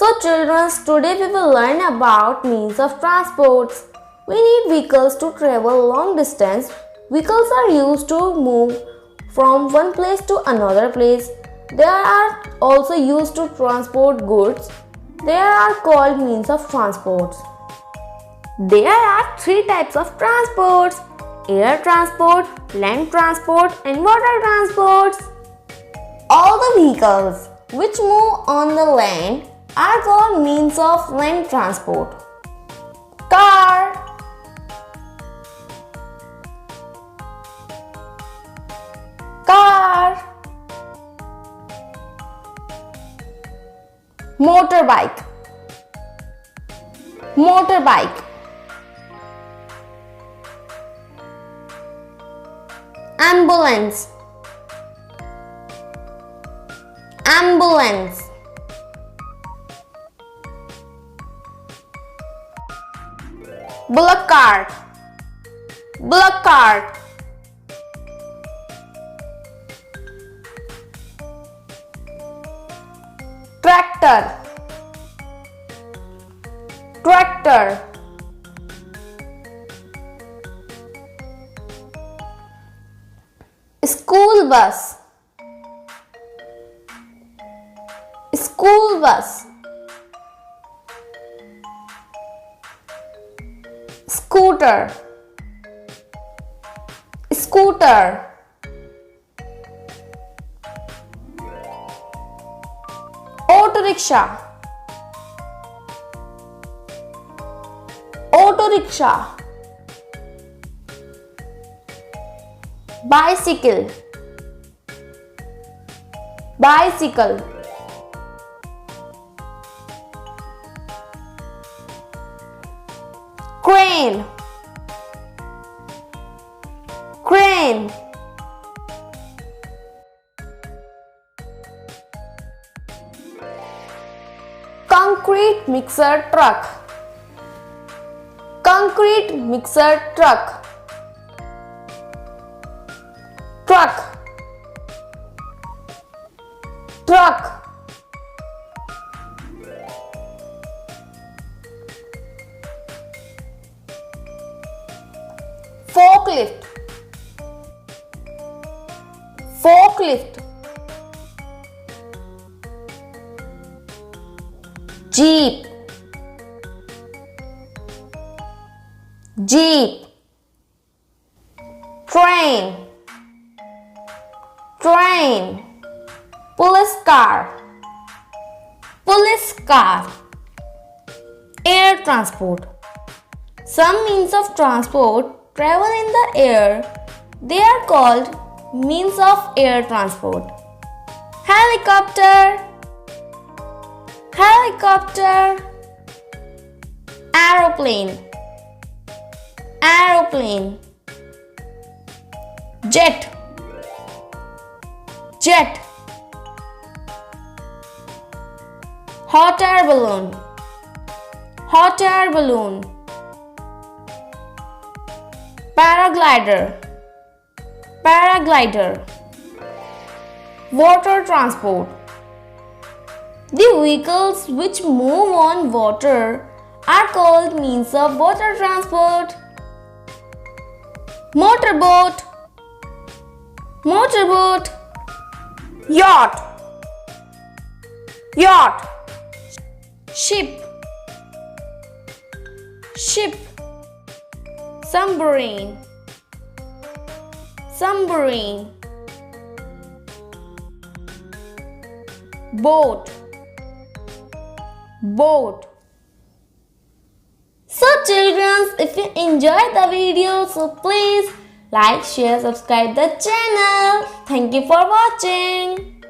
So children, today we will learn about means of transports. We need vehicles to travel long distance. Vehicles are used to move from one place to another place. They are also used to transport goods. They are called means of transports. There are three types of transports: air transport, land transport and water transports. All the vehicles which move on the land are called means of land transport. Car, car, motorbike, motorbike, ambulance, ambulance, bullock cart, bullock cart, tractor, tractor, school bus, school bus, scooter, scooter, auto rickshaw, auto rickshaw, bicycle, bicycle, crane, crane, concrete mixer truck, concrete mixer truck, truck, truck, forklift, forklift, jeep, jeep, train, train, police car, police car, air transport. Some means of transport travel in the air. They are called means of air transport. Helicopter, helicopter, aeroplane, aeroplane, jet, jet, hot air balloon, hot air balloon, paraglider, paraglider, water transport. The vehicles which move on water are called means of water transport. Motorboat, motorboat, yacht, yacht, ship, ship, submarine, submarine, boat, boat. So children, if you enjoyed the video, so please like, share, subscribe the channel. Thank you for watching.